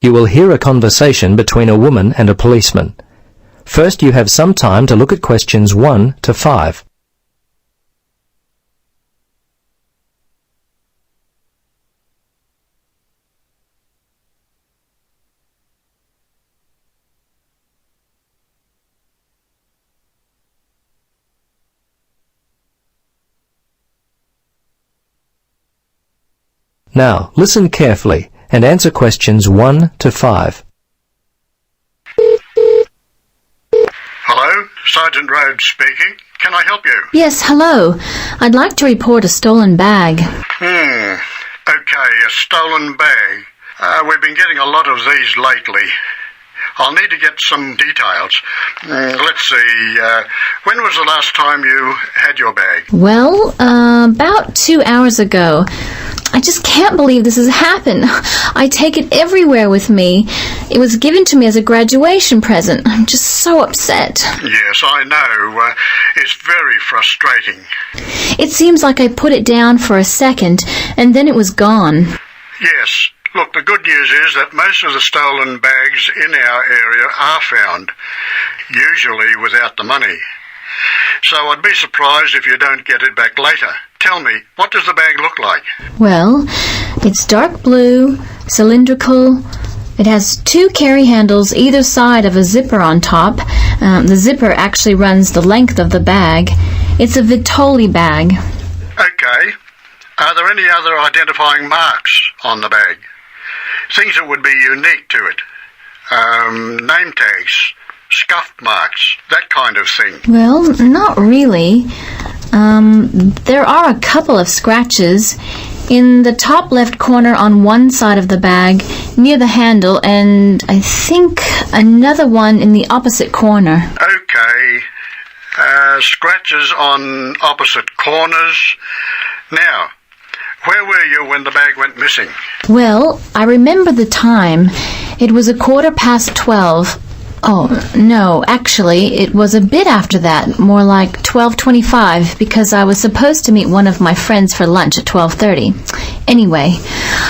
You will hear a conversation between a woman and a policeman. First, you have some time to look at questions 1 to 5. Now, listen carefully and answer questions 1 to 5. Hello, Sergeant Rhodes speaking. Can I help you? Yes, hello. I'd like to report a stolen bag. Okay, a stolen bag. We've been getting a lot of these lately. I'll need to get some details. Let's see, when was the last time you had your bag? Well, about 2 hours ago. I just can't believe this has happened. I take it everywhere with me. It was given to me as a graduation present. I'm just so upset. Yes, I know. It's very frustrating. It seems like I put it down for a second, and then it was gone. Yes. Look, the good news is that most of the stolen bags in our area are found, usually without the money. So I'd be surprised if you don't get it back later. Tell me, what does the bag look like? Well, it's dark blue, cylindrical. It has 2 carry handles either side of a zipper on top. The zipper actually runs the length of the bag. It's a Vitoli bag. Okay. Are there any other identifying marks on the bag? Things that would be unique to it. Name tags, scuff marks, that kind of thing. Well, not really. There are a couple of scratches in the top left corner on one side of the bag near the handle, and I think another one in the opposite corner. Okay. Scratches on opposite corners. Now, where were you when the bag went missing? Well, I remember the time. It was 12:15. Oh, no, actually, it was a bit after that, more like 12:25, because I was supposed to meet one of my friends for lunch at 12:30. Anyway,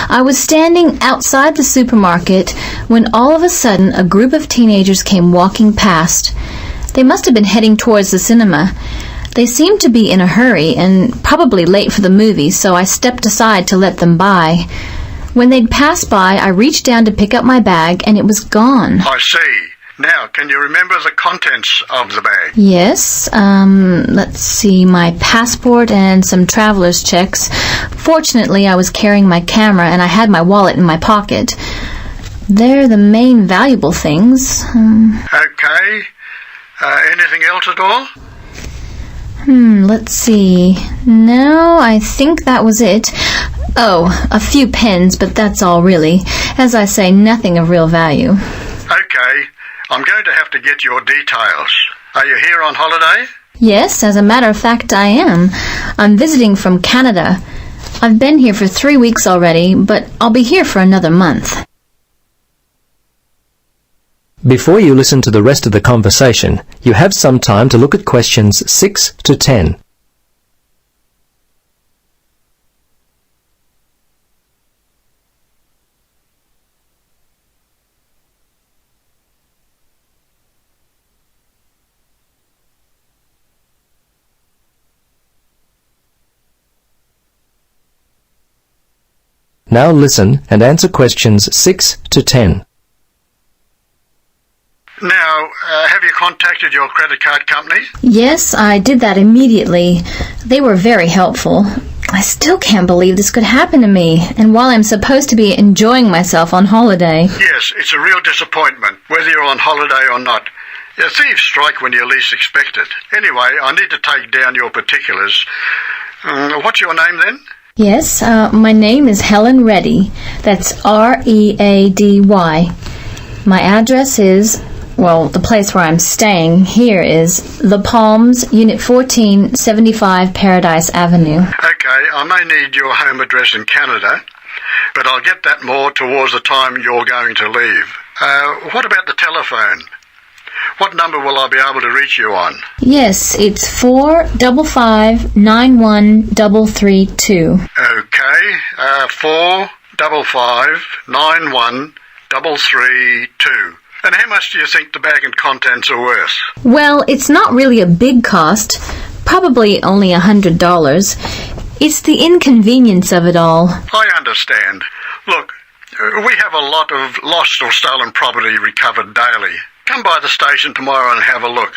I was standing outside the supermarket when all of a sudden a group of teenagers came walking past. They must have been heading towards the cinema. They seemed to be in a hurry and probably late for the movie, so I stepped aside to let them by. When they'd passed by, I reached down to pick up my bag, and it was gone. I see. Now, can you remember the contents of the bag? Yes, let's see, my passport and some traveler's checks. Fortunately, I was carrying my camera and I had my wallet in my pocket. They're the main valuable things. Okay. Anything else at all? Let's see. No, I think that was it. Oh, a few pens, but that's all really. As I say, nothing of real value. Okay. I'm going to have to get your details. Are you here on holiday? Yes, as a matter of fact, I am. I'm visiting from Canada. I've been here for 3 weeks already, but I'll be here for another month. Before you listen to the rest of the conversation, you have some time to look at questions 6 to 10. Now listen and answer questions 6 to 10. Now, have you contacted your credit card company? Yes, I did that immediately. They were very helpful. I still can't believe this could happen to me, and while I'm supposed to be enjoying myself on holiday. Yes, it's a real disappointment, whether you're on holiday or not. Yeah, thieves strike when you least expect it. Anyway, I need to take down your particulars. What's your name then? Yes, my name is Helen Reddy. That's R-E-A-D-Y. My address is, well, the place where I'm staying here is The Palms, Unit 14, 75 Paradise Avenue. Okay, I may need your home address in Canada, but I'll get that more towards the time you're going to leave. What about the telephone? What number will I be able to reach you on? Yes, it's 455-91332. Okay, 455-91332. 332. And how much do you think the bag and contents are worth? Well, it's not really a big cost. Probably only $100. It's the inconvenience of it all. I understand. Look, we have a lot of lost or stolen property recovered daily. Come by the station tomorrow and have a look.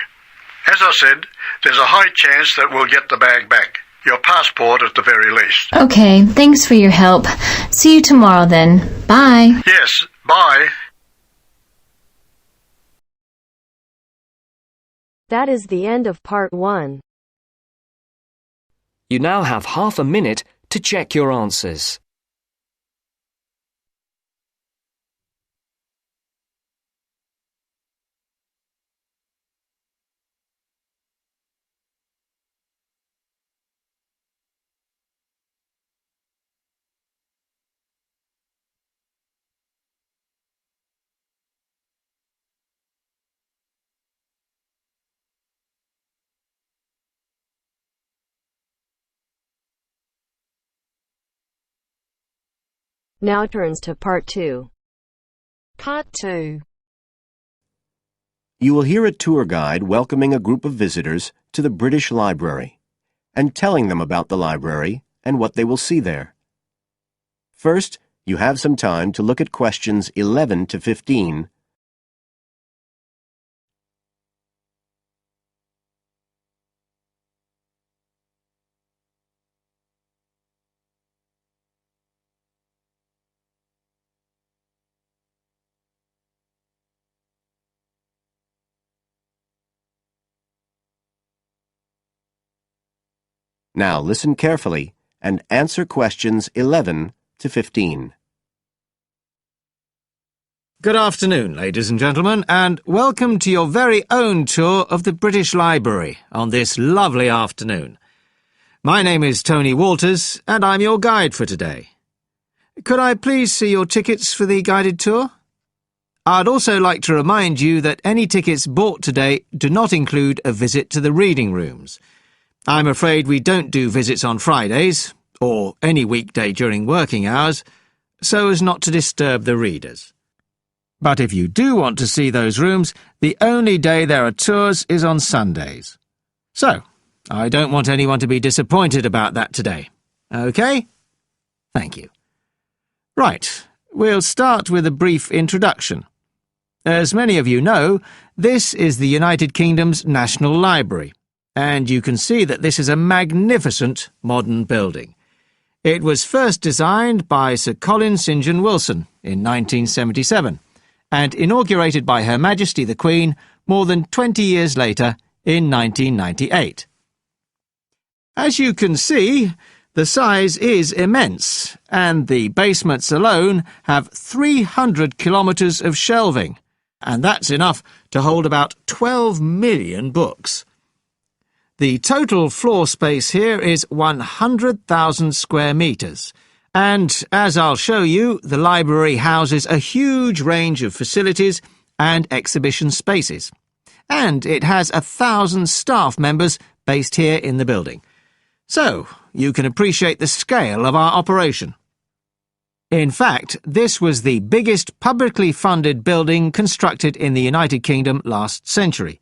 As I said, there's a high chance that we'll get the bag back. Your passport at the very least. Okay, thanks for your help. See you tomorrow then. Bye. Yes, bye. That is the end of part 1. You now have half a minute to check your answers. Now turns to part 2. Part 2. You will hear a tour guide welcoming a group of visitors to the British Library and telling them about the library and what they will see there. First, you have some time to look at questions 11 to 15. Now listen carefully and answer questions 11 to 15. Good afternoon, ladies and gentlemen, and welcome to your very own tour of the British Library on this lovely afternoon. My name is Tony Walters, and I'm your guide for today. Could I please see your tickets for the guided tour? I'd also like to remind you that any tickets bought today do not include a visit to the reading rooms. I'm afraid we don't do visits on Fridays, or any weekday during working hours, so as not to disturb the readers. But if you do want to see those rooms, the only day there are tours is on Sundays. So, I don't want anyone to be disappointed about that today. OK? Thank you. Right, we'll start with a brief introduction. As many of you know, this is the United Kingdom's National Library, and you can see that this is a magnificent modern building. It was first designed by Sir Colin St. John Wilson in 1977, and inaugurated by Her Majesty the Queen more than 20 years later in 1998. As you can see, the size is immense, and the basements alone have 300 kilometres of shelving, and that's enough to hold about 12 million books. The total floor space here is 100,000 square metres, and, as I'll show you, the library houses a huge range of facilities and exhibition spaces. And it has 1,000 staff members based here in the building. So, you can appreciate the scale of our operation. In fact, this was the biggest publicly funded building constructed in the United Kingdom last century.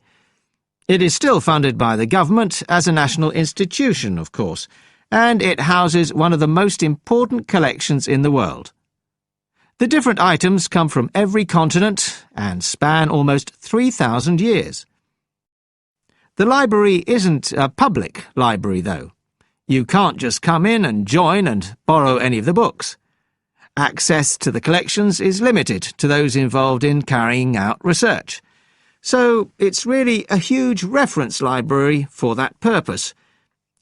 It is still funded by the government as a national institution, of course, and it houses one of the most important collections in the world. The different items come from every continent and span almost 3,000 years. The library isn't a public library, though. You can't just come in and join and borrow any of the books. Access to the collections is limited to those involved in carrying out research. So it's really a huge reference library for that purpose,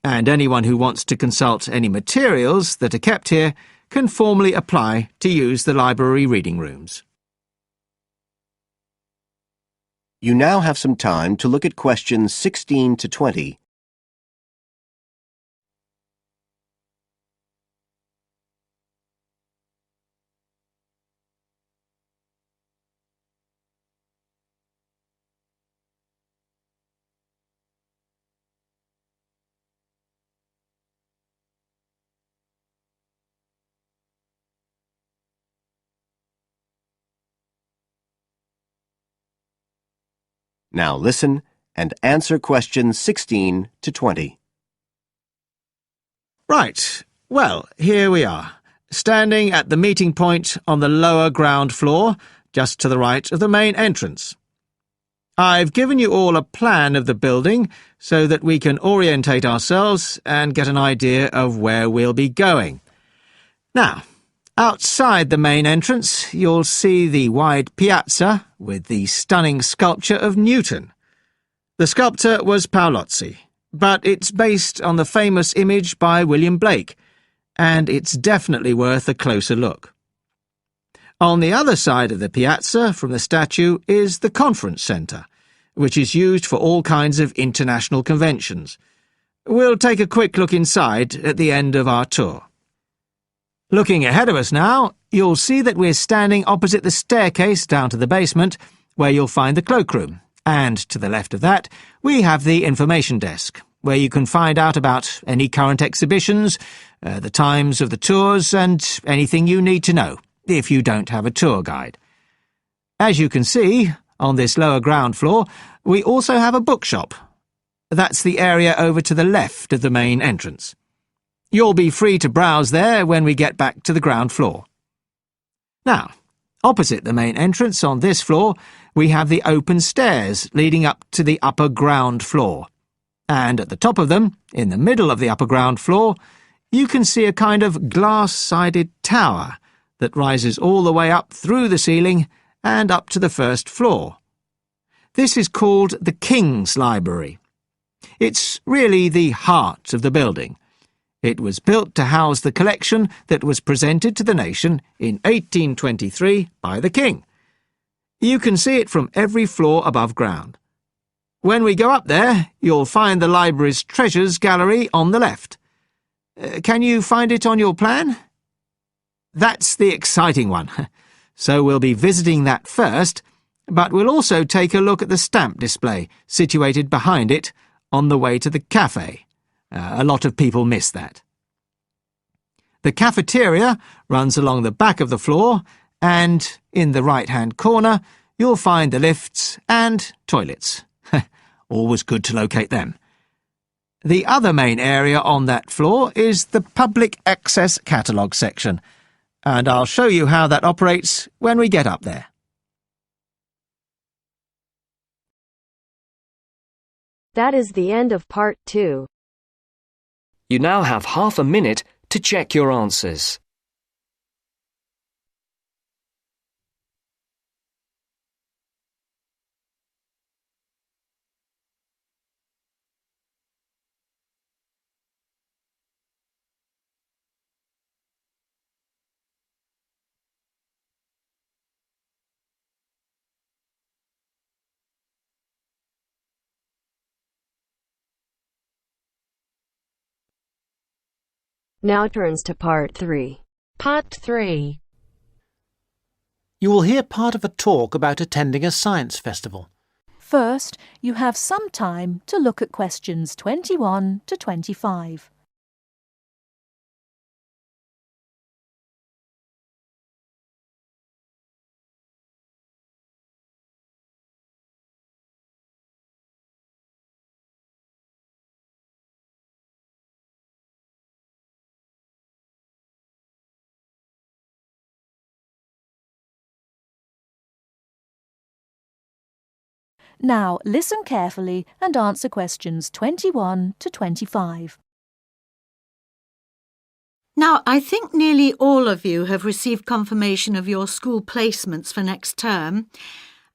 and anyone who wants to consult any materials that are kept here can formally apply to use the library reading rooms. You now have some time to look at questions 16 to 20. Now listen and answer questions 16 to 20. Right. Well, here we are, standing at the meeting point on the lower ground floor, just to the right of the main entrance. I've given you all a plan of the building so that we can orientate ourselves and get an idea of where we'll be going. Now, outside the main entrance, you'll see the wide piazza with the stunning sculpture of Newton. The sculptor was Paolozzi, but it's based on the famous image by William Blake, and it's definitely worth a closer look. On the other side of the piazza from the statue is the conference centre, which is used for all kinds of international conventions. We'll take a quick look inside at the end of our tour. Looking ahead of us now, you'll see that we're standing opposite the staircase down to the basement, where you'll find the cloakroom, and to the left of that, we have the information desk, where you can find out about any current exhibitions, the times of the tours, and anything you need to know, if you don't have a tour guide. As you can see, on this lower ground floor, we also have a bookshop. That's the area over to the left of the main entrance. You'll be free to browse there when we get back to the ground floor. Now, opposite the main entrance on this floor, we have the open stairs leading up to the upper ground floor. And at the top of them, in the middle of the upper ground floor, you can see a kind of glass-sided tower that rises all the way up through the ceiling and up to the first floor. This is called the King's Library. It's really the heart of the building. It was built to house the collection that was presented to the nation in 1823 by the King. You can see it from every floor above ground. When we go up there, you'll find the library's treasures gallery on the left. Can you find it on your plan? That's the exciting one. So we'll be visiting that first, but we'll also take a look at the stamp display situated behind it on the way to the cafe. A lot of people miss that. The cafeteria runs along the back of the floor, and in the right-hand corner you'll find the lifts and toilets. Always good to locate them. The other main area on that floor is the public access catalogue section, and I'll show you how that operates when we get up there. That is the end of part 2. You now have half a minute to check your answers. Now turns to part 3. Part 3. You will hear part of a talk about attending a science festival. First, you have some time to look at questions 21 to 25. Now, listen carefully and answer questions 21 to 25. Now, I think nearly all of you have received confirmation of your school placements for next term,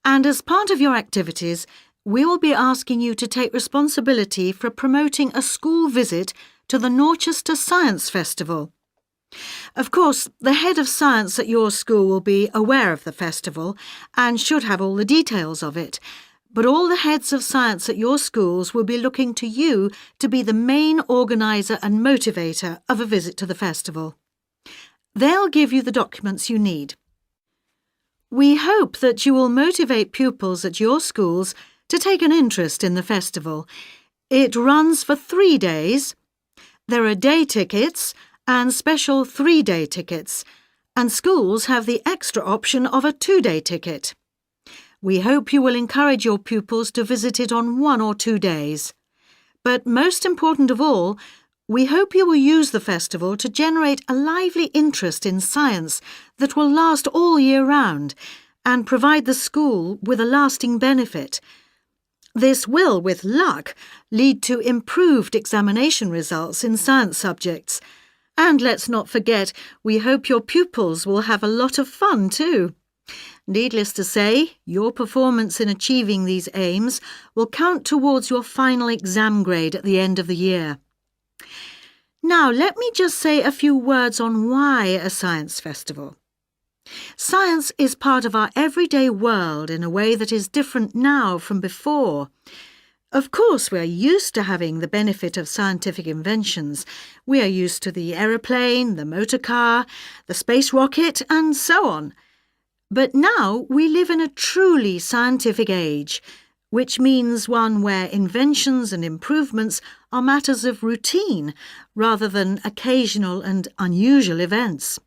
and as part of your activities, we will be asking you to take responsibility for promoting a school visit to the Norchester Science Festival. Of course, the head of science at your school will be aware of the festival and should have all the details of it, but all the heads of science at your schools will be looking to you to be the main organiser and motivator of a visit to the festival. They'll give you the documents you need. We hope that you will motivate pupils at your schools to take an interest in the festival. It runs for 3 days. There are day tickets and special 3-day tickets, and schools have the extra option of a 2-day ticket. We hope you will encourage your pupils to visit it on 1 or 2 days. But most important of all, we hope you will use the festival to generate a lively interest in science that will last all year round and provide the school with a lasting benefit. This will, with luck, lead to improved examination results in science subjects. And let's not forget, we hope your pupils will have a lot of fun too. Needless to say, your performance in achieving these aims will count towards your final exam grade at the end of the year. Now, let me just say a few words on why a science festival. Science is part of our everyday world in a way that is different now from before. Of course, we are used to having the benefit of scientific inventions. We are used to the aeroplane, the motor car, the space rocket, and so on. But now we live in a truly scientific age, which means one where inventions and improvements are matters of routine rather than occasional and unusual events.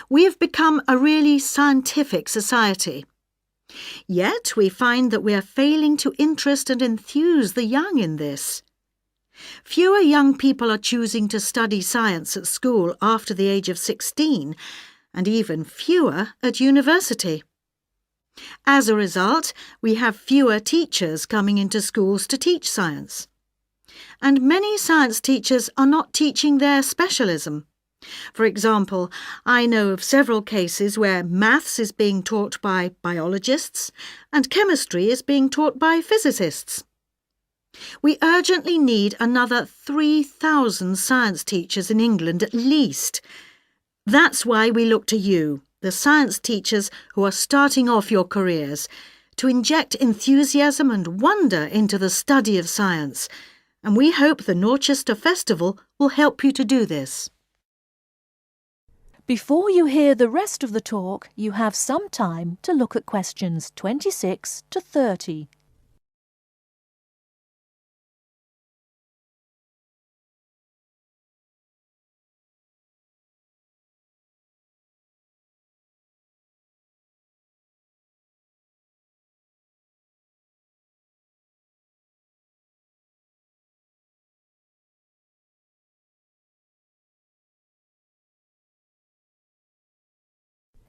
We have become a really scientific society. Yet we find that we are failing to interest and enthuse the young in this. Fewer young people are choosing to study science at school after the age of 16, and even fewer at university. As a result, we have fewer teachers coming into schools to teach science. And many science teachers are not teaching their specialism. For example, I know of several cases where maths is being taught by biologists and chemistry is being taught by physicists. We urgently need another 3,000 science teachers in England at least. That's why we look to you, the science teachers who are starting off your careers, to inject enthusiasm and wonder into the study of science, and we hope the Norchester Festival will help you to do this. Before you hear the rest of the talk, you have some time to look at questions 26 to 30.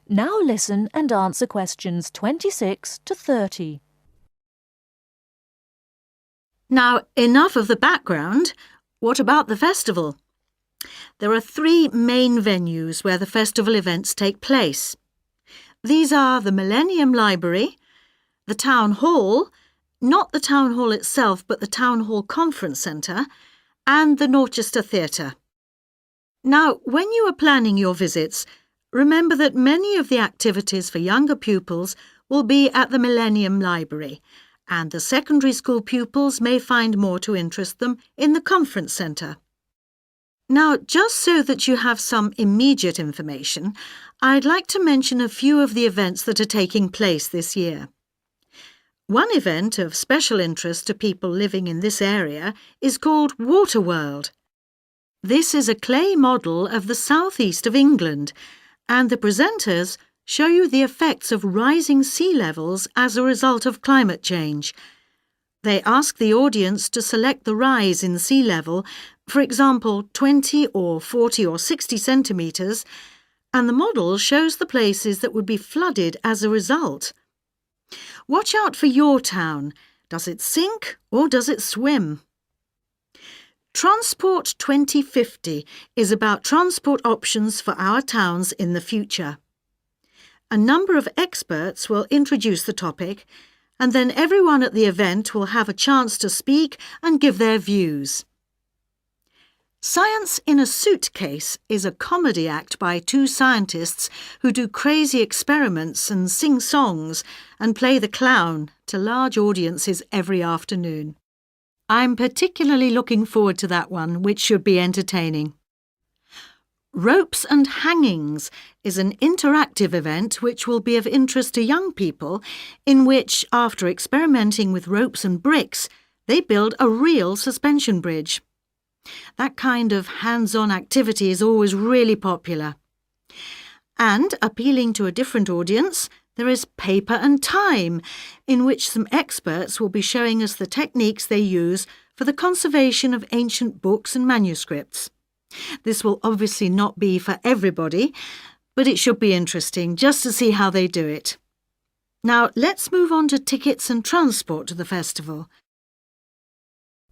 Now listen and answer questions 26 to 30. Now, enough of the background. What about the festival? There are 3 main venues where the festival events take place. These are the Millennium Library, the Town Hall, not the Town Hall itself but the Town Hall Conference Centre, and the Norchester Theatre. Now, when you are planning your visits, remember that many of the activities for younger pupils will be at the Millennium Library, and the secondary school pupils may find more to interest them in the Conference Centre. Now, just so that you have some immediate information, I'd like to mention a few of the events that are taking place this year. One event of special interest to people living in this area is called Waterworld. This is a clay model of the southeast of England, and the presenters show you the effects of rising sea levels as a result of climate change. They ask the audience to select the rise in sea level, for example 20 or 40 or 60 centimetres, and the model shows the places that would be flooded as a result. Watch out for your town. Does it sink or does it swim? Transport 2050 is about transport options for our towns in the future. A number of experts will introduce the topic, and then everyone at the event will have a chance to speak and give their views. Science in a Suitcase is a comedy act by 2 scientists who do crazy experiments and sing songs and play the clown to large audiences every afternoon. I'm particularly looking forward to that one, which should be entertaining. Ropes and Hangings is an interactive event which will be of interest to young people, in which, after experimenting with ropes and bricks, they build a real suspension bridge. That kind of hands-on activity is always really popular. And, appealing to a different audience, There is Paper and Time, in which some experts will be showing us the techniques they use for the conservation of ancient books and manuscripts. This will obviously not be for everybody, but it should be interesting just to see how they do it. Now, let's move on to tickets and transport to the festival.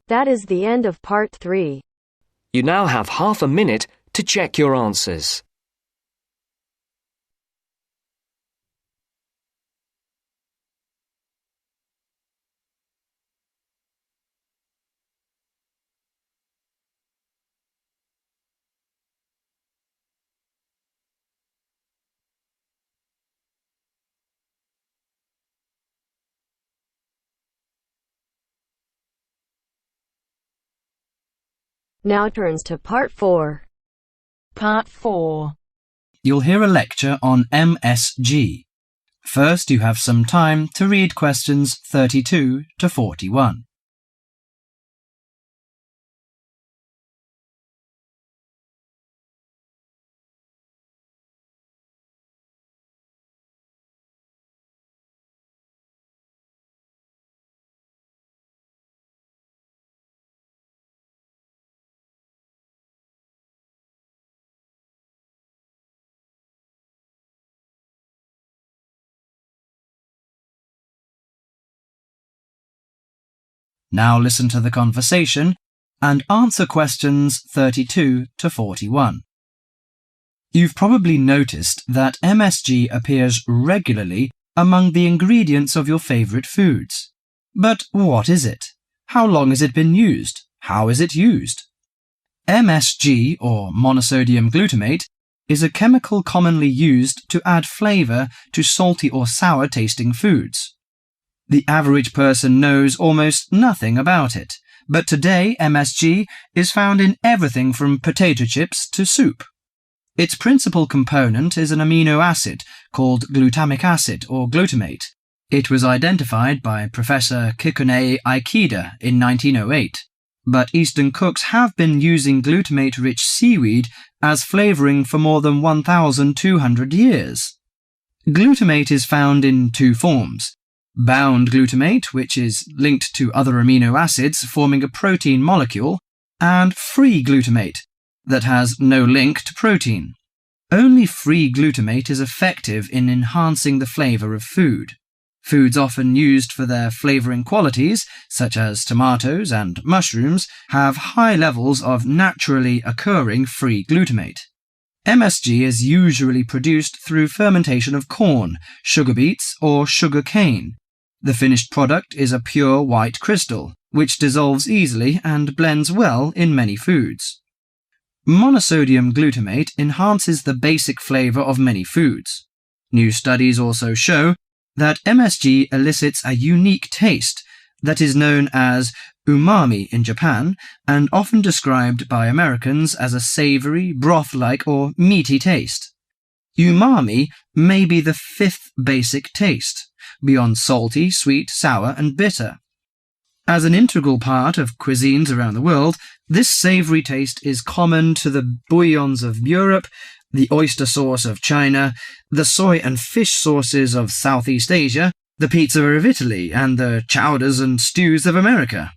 That is the end of part 3. You now have half a minute to check your answers. Now turns to part 4. Part 4. You'll hear a lecture on MSG. First, you have some time to read questions 32 to 41. Now listen to the conversation and answer questions 32 to 41. You've probably noticed that MSG appears regularly among the ingredients of your favourite foods. But what is it? How long has it been used? How is it used? MSG, or monosodium glutamate, is a chemical commonly used to add flavour to salty or sour tasting foods. The average person knows almost nothing about it, but today MSG is found in everything from potato chips to soup. Its principal component is an amino acid called glutamic acid or glutamate. It was identified by Professor Kikunae Ikeda in 1908, but Eastern cooks have been using glutamate-rich seaweed as flavouring for more than 1,200 years. Glutamate is found in two forms: bound glutamate, which is linked to other amino acids forming a protein molecule, and free glutamate, that has no link to protein. Only free glutamate is effective in enhancing the flavour of food. Foods often used for their flavouring qualities, such as tomatoes and mushrooms, have high levels of naturally occurring free glutamate. MSG is usually produced through fermentation of corn, sugar beets, or sugar cane. The finished product is a pure white crystal, which dissolves easily and blends well in many foods. Monosodium glutamate enhances the basic flavour of many foods. New studies also show that MSG elicits a unique taste that is known as umami in Japan and often described by Americans as a savoury, broth-like or meaty taste. Umami may be the fifth basic taste, beyond salty, sweet, sour and bitter. As an integral part of cuisines around the world, this savoury taste is common to the bouillons of Europe, the oyster sauce of China, the soy and fish sauces of Southeast Asia, the pizza of Italy, and the chowders and stews of America.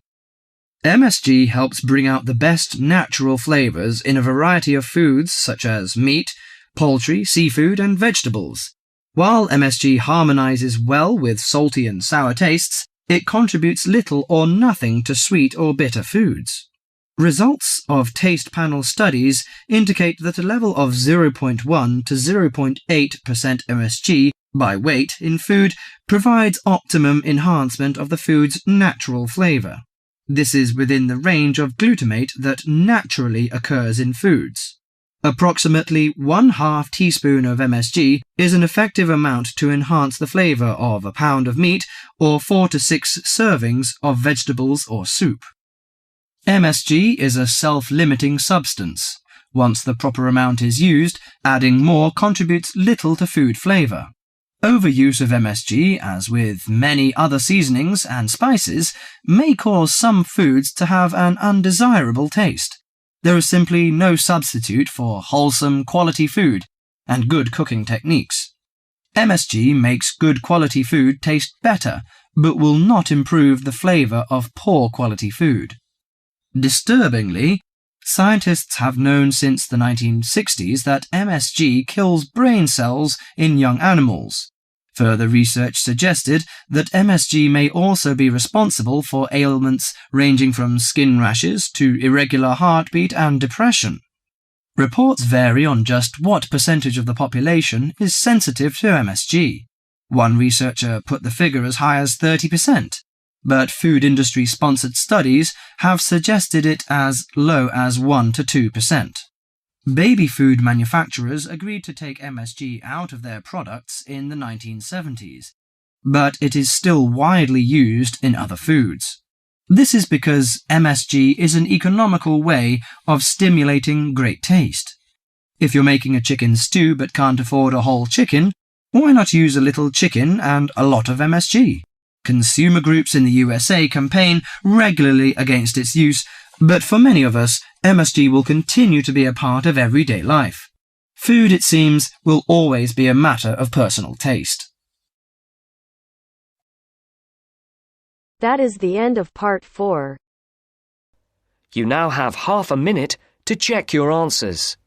MSG helps bring out the best natural flavours in a variety of foods such as meat, poultry, seafood, and vegetables. While MSG harmonises well with salty and sour tastes, it contributes little or nothing to sweet or bitter foods. Results of taste panel studies indicate that a level of 0.1 to 0.8% MSG by weight in food provides optimum enhancement of the food's natural flavour. This is within the range of glutamate that naturally occurs in foods. Approximately 1/2 teaspoon of MSG is an effective amount to enhance the flavour of a pound of meat or 4 to 6 servings of vegetables or soup. MSG is a self-limiting substance. Once the proper amount is used, adding more contributes little to food flavour. Overuse of MSG, as with many other seasonings and spices, may cause some foods to have an undesirable taste. There is simply no substitute for wholesome, quality food and good cooking techniques. MSG makes good quality food taste better, but will not improve the flavour of poor quality food. Disturbingly, scientists have known since the 1960s that MSG kills brain cells in young animals. Further research suggested that MSG may also be responsible for ailments ranging from skin rashes to irregular heartbeat and depression. Reports vary on just what percentage of the population is sensitive to MSG. One researcher put the figure as high as 30%, but food industry-sponsored studies have suggested it as low as 1 to 2%. Baby food manufacturers agreed to take MSG out of their products in the 1970s, but it is still widely used in other foods. This is because MSG is an economical way of stimulating great taste. If you're making a chicken stew but can't afford a whole chicken, why not use a little chicken and a lot of MSG? Consumer groups in the USA campaign regularly against its use, but for many of us, MSG will continue to be a part of everyday life. Food, it seems, will always be a matter of personal taste. That is the end of part 4. You now have half a minute to check your answers.